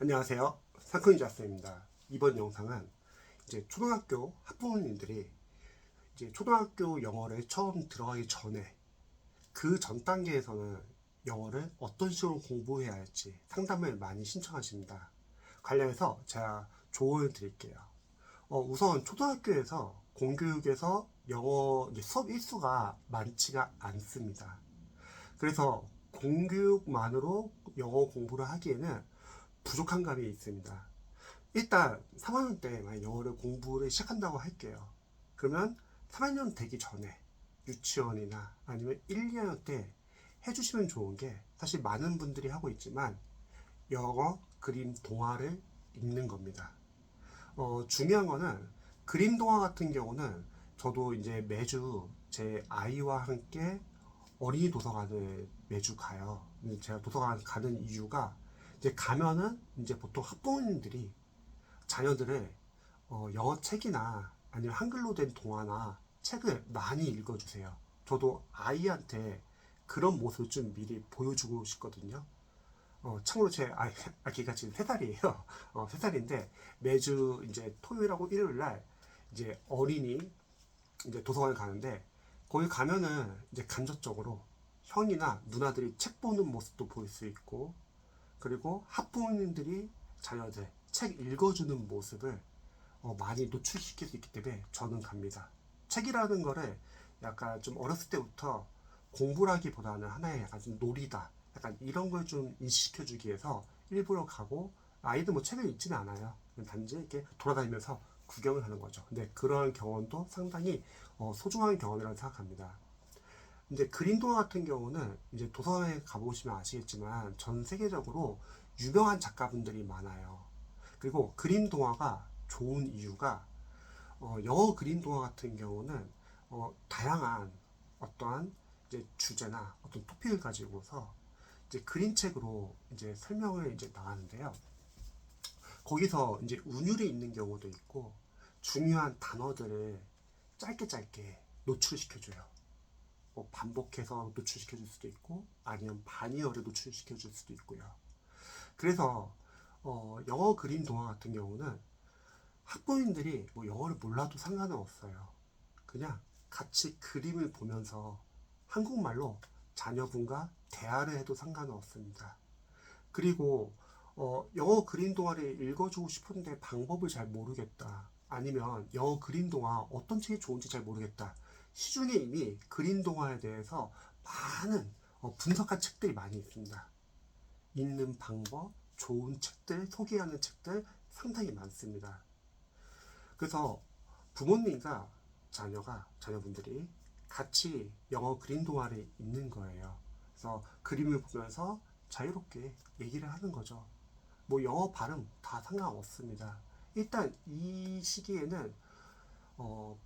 안녕하세요. 상큼이자 쌤입니다. 이번 영상은 이제 초등학교 학부모님들이 이제 초등학교 영어를 처음 들어가기 전에 그 전 단계에서는 영어를 어떤 식으로 공부해야 할지 상담을 많이 신청하십니다. 관련해서 제가 조언을 드릴게요. 우선 초등학교에서 공교육에서 영어 이제 수업 일수가 많지가 않습니다. 그래서 공교육만으로 영어 공부를 하기에는 부족한 감이 있습니다. 일단 3학년 때 만약 영어를 공부를 시작한다고 할게요. 그러면 3학년 되기 전에 유치원이나 아니면 1, 2학년 때 해주시면 좋은 게, 사실 많은 분들이 하고 있지만 영어 그림 동화를 읽는 겁니다. 중요한 거는 그림 동화 같은 경우는 저도 이제 매주 제 아이와 함께 어린이 도서관을 매주 가요. 제가 도서관 가는 이유가, 이제 가면은 이제 보통 학부모님들이 자녀들을 영어 책이나 아니면 한글로 된 동화나 책을 많이 읽어주세요. 저도 아이한테 그런 모습을 좀 미리 보여주고 싶거든요. 참고로 제 아기가 지금 3살이에요. 3살인데 매주 이제 토요일하고 일요일 날 이제 어린이 이제 도서관에 가는데, 거기 가면은 이제 간접적으로 형이나 누나들이 책 보는 모습도 볼 수 있고, 그리고 학부모님들이 자녀들 책 읽어주는 모습을 많이 노출시킬 수 있기 때문에 저는 갑니다. 책이라는 거를 약간 좀 어렸을 때부터 공부라기보다는 하나의 약간 좀 놀이다, 약간 이런 걸 좀 인식시켜주기 위해서 일부러 가고, 아이도 뭐 책을 읽지는 않아요. 단지 이렇게 돌아다니면서 구경을 하는 거죠. 근데 그러한 경험도 상당히 소중한 경험이라고 생각합니다. 이제 그림 동화 같은 경우는 이제 도서관에 가보시면 아시겠지만 전 세계적으로 유명한 작가분들이 많아요. 그리고 그림 동화가 좋은 이유가, 영어 그림 동화 같은 경우는 다양한 어떠한 이제 주제나 어떤 토픽을 가지고서 이제 그림책으로 이제 설명을 이제 나가는데요. 거기서 이제 운율이 있는 경우도 있고 중요한 단어들을 짧게 짧게 노출시켜줘요. 반복해서 노출시켜 줄 수도 있고 아니면 반이어를 노출시켜 줄 수도 있고요. 그래서 영어 그림 동화 같은 경우는 학부모님들이 뭐 영어를 몰라도 상관은 없어요. 그냥 같이 그림을 보면서 한국말로 자녀분과 대화를 해도 상관은 없습니다. 그리고 영어 그림 동화를 읽어주고 싶은데 방법을 잘 모르겠다, 아니면 영어 그림 동화 어떤 책이 좋은지 잘 모르겠다, 시중에 이미 그림 동화에 대해서 많은 분석한 책들이 많이 있습니다. 읽는 방법, 좋은 책들, 소개하는 책들 상당히 많습니다. 그래서 부모님과 자녀분들이 같이 영어 그림 동화를 읽는 거예요. 그래서 그림을 보면서 자유롭게 얘기를 하는 거죠. 뭐 영어 발음 다 상관없습니다. 일단 이 시기에는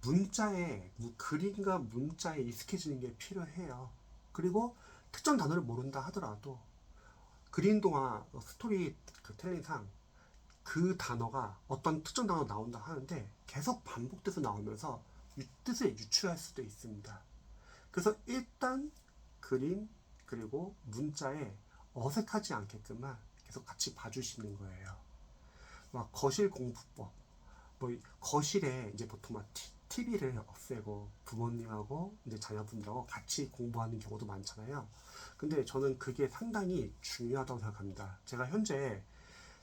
문자에, 그림과 문자에 익숙해지는 게 필요해요. 그리고 특정 단어를 모른다 하더라도 그림 동화 스토리 그 텔링상 그 단어가 어떤 특정 단어가 나온다 하는데 계속 반복돼서 나오면서 뜻을 유추할 수도 있습니다. 그래서 일단 그림 그리고 문자에 어색하지 않게끔만 계속 같이 봐주시는 거예요. 막 거실 공부법, 뭐 거실에 이제 보통 막 TV를 없애고 부모님하고 이제 자녀분들하고 같이 공부하는 경우도 많잖아요. 근데 저는 그게 상당히 중요하다고 생각합니다. 제가 현재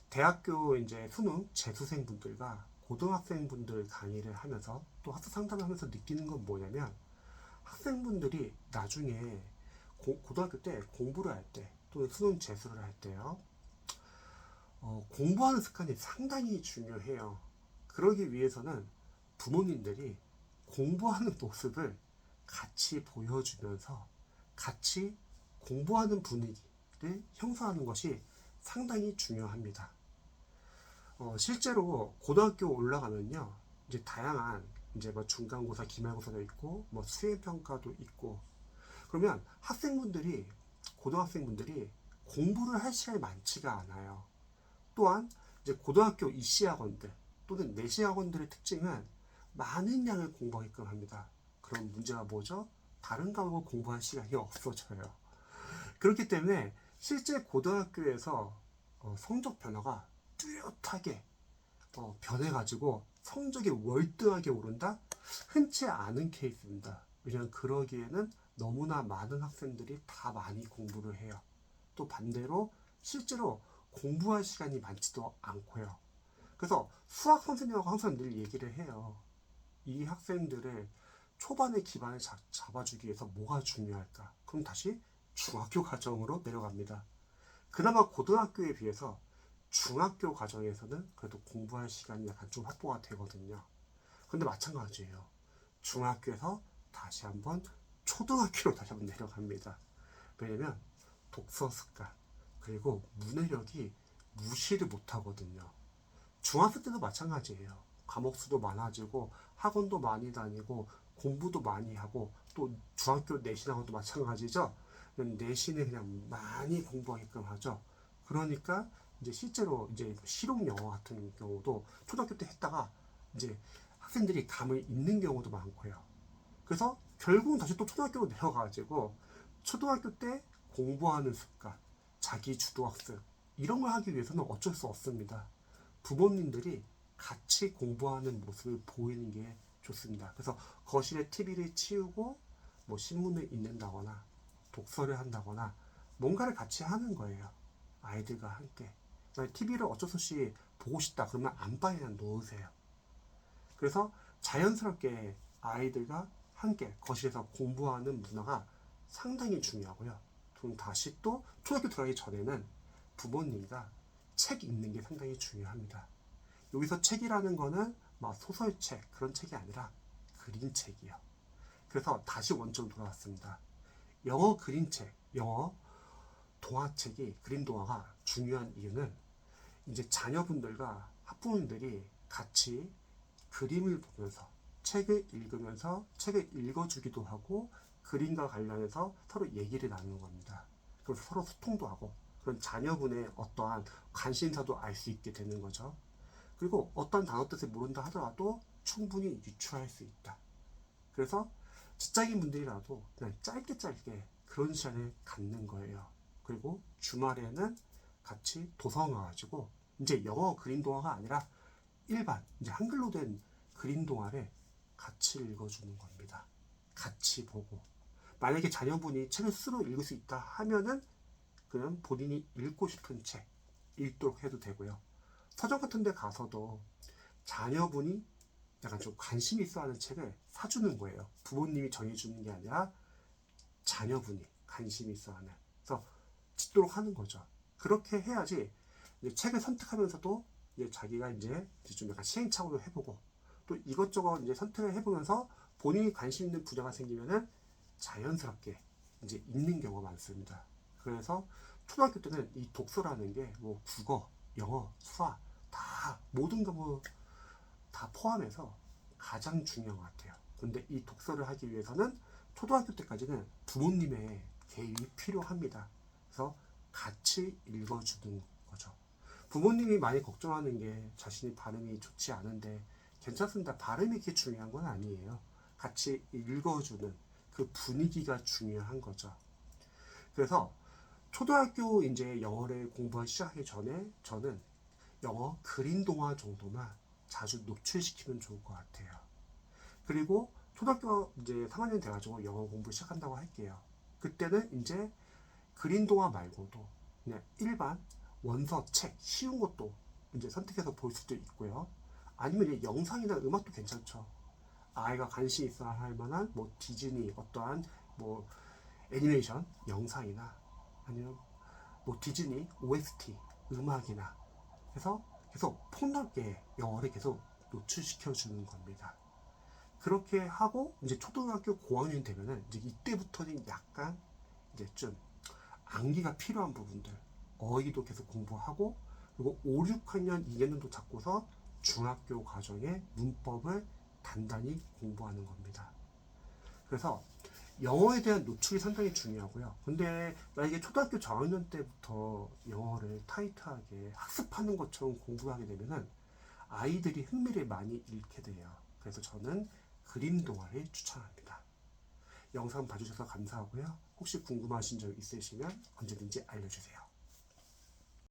대학교 이제 수능 재수생분들과 고등학생분들 강의를 하면서 또 학습 상담을 하면서 느끼는 건 뭐냐면, 학생분들이 나중에 고등학교 때 공부를 할 때 또는 수능 재수를 할 때요, 공부하는 습관이 상당히 중요해요. 그러기 위해서는 부모님들이 공부하는 모습을 같이 보여주면서 같이 공부하는 분위기를 형성하는 것이 상당히 중요합니다. 실제로 고등학교 올라가면요, 이제 다양한 이제 뭐 중간고사, 기말고사도 있고 뭐 수행평가도 있고, 그러면 고등학생분들이 공부를 할 시간이 많지가 않아요. 또한 이제 고등학교 입시학원들 또는 내시학원들의 특징은 많은 양을 공부하게끔 합니다. 그럼 문제가 뭐죠? 다른 과목을 공부할 시간이 없어져요. 그렇기 때문에 실제 고등학교에서 성적 변화가 뚜렷하게 변해가지고 성적이 월등하게 오른다? 흔치 않은 케이스입니다. 왜냐하면 그러기에는 너무나 많은 학생들이 다 많이 공부를 해요. 또 반대로 실제로 공부할 시간이 많지도 않고요. 그래서 수학 선생님하고 항상 늘 얘기를 해요. 이 학생들을 초반에 기반을 잡아주기 위해서 뭐가 중요할까? 그럼 다시 중학교 과정으로 내려갑니다. 그나마 고등학교에 비해서 중학교 과정에서는 그래도 공부할 시간이 약간 좀 확보가 되거든요. 근데 마찬가지예요. 중학교에서 다시 한번 초등학교로 다시 한번 내려갑니다. 왜냐면 독서 습관 그리고 문해력이 무시를 못하거든요. 중학생 때도 마찬가지예요. 과목 수도 많아지고 학원도 많이 다니고 공부도 많이 하고 또 중학교 내신하고도 마찬가지죠. 내신을 그냥 많이 공부하게끔 하죠. 그러니까 이제 실제로 이제 실용 영어 같은 경우도 초등학교 때 했다가 이제 학생들이 감을 잃는 경우도 많고요. 그래서 결국은 다시 또 초등학교로 내려가가지고 초등학교 때 공부하는 습관, 자기 주도 학습 이런 걸 하기 위해서는 어쩔 수 없습니다. 부모님들이 같이 공부하는 모습을 보이는 게 좋습니다. 그래서 거실에 TV를 치우고 뭐 신문을 읽는다거나 독서를 한다거나 뭔가를 같이 하는 거예요. 아이들과 함께. TV를 어쩔 수 없이 보고 싶다 그러면 안방에 그냥 놓으세요. 그래서 자연스럽게 아이들과 함께 거실에서 공부하는 문화가 상당히 중요하고요. 그럼 다시 또 초등학교 들어가기 전에는 부모님과 책 읽는 게 상당히 중요합니다. 여기서 책이라는 거는 막 소설책 그런 책이 아니라 그림책이요. 그래서 다시 원점으로 돌아왔습니다. 영어 그림책, 영어 동화책이 그림 동화가 중요한 이유는 이제 자녀분들과 학부모님들이 같이 그림을 보면서 책을 읽으면서 책을 읽어주기도 하고 그림과 관련해서 서로 얘기를 나누는 겁니다. 그래서 서로 소통도 하고 그런 자녀분의 어떠한 관심사도 알 수 있게 되는 거죠. 그리고 어떤 단어 뜻을 모른다 하더라도 충분히 유추할 수 있다. 그래서 직장인 분들이라도 그냥 짧게 그런 시간을 갖는 거예요. 그리고 주말에는 같이 도서관 가가지고 이제 영어 그림 동화가 아니라 일반 이제 한글로 된 그림 동화를 같이 읽어주는 겁니다. 같이 보고 만약에 자녀분이 책을 스스로 읽을 수 있다 하면은 그냥 본인이 읽고 싶은 책 읽도록 해도 되고요. 서점 같은 데 가서도 자녀분이 약간 좀 관심 있어 하는 책을 사주는 거예요. 부모님이 정해주는 게 아니라 자녀분이 관심 있어 하는. 그래서 짓도록 하는 거죠. 그렇게 해야지 이제 책을 선택하면서도 이제 자기가 이제 좀 약간 시행착오를 해보고 또 이것저것 이제 선택을 해보면서 본인이 관심 있는 분야가 생기면은 자연스럽게 이제 읽는 경우가 많습니다. 그래서 초등학교 때는 이 독서라는 게 뭐 국어, 영어, 수학 다 모든 과목 다 포함해서 가장 중요한 것 같아요. 근데 이 독서를 하기 위해서는 초등학교 때까지는 부모님의 개입이 필요합니다. 그래서 같이 읽어주는 거죠. 부모님이 많이 걱정하는 게 자신이 발음이 좋지 않은데 괜찮습니다. 발음이 그렇게 중요한 건 아니에요. 같이 읽어주는 그 분위기가 중요한 거죠. 그래서 초등학교 이제 영어를 공부하기 시작하기 전에 저는 영어 그림 동화 정도만 자주 노출시키면 좋을 것 같아요. 그리고 초등학교 이제 3학년 돼가지고 영어 공부 시작한다고 할게요. 그때는 이제 그림 동화 말고도 그냥 일반 원서 책 쉬운 것도 이제 선택해서 볼 수도 있고요. 아니면 영상이나 음악도 괜찮죠. 아이가 관심 있어 할 만한 뭐 디즈니 어떠한 뭐 애니메이션 영상이나 아니면 뭐 디즈니 OST 음악이나 해서 계속 폭넓게 영어를 계속 노출시켜 주는 겁니다. 그렇게 하고 이제 초등학교 고학년이 되면은 이제 이때부터는 약간 이제 좀 암기가 필요한 부분들 어휘도 계속 공부하고 그리고 5, 6학년 2학년도 잡고서 중학교 과정의 문법을 단단히 공부하는 겁니다. 그래서 영어에 대한 노출이 상당히 중요하고요. 근데 만약에 초등학교 저학년 때부터 영어를 타이트하게 학습하는 것처럼 공부를 하게 되면은 아이들이 흥미를 많이 잃게 돼요. 그래서 저는 그림 동화를 추천합니다. 영상 봐주셔서 감사하고요. 혹시 궁금하신 점 있으시면 언제든지 알려주세요.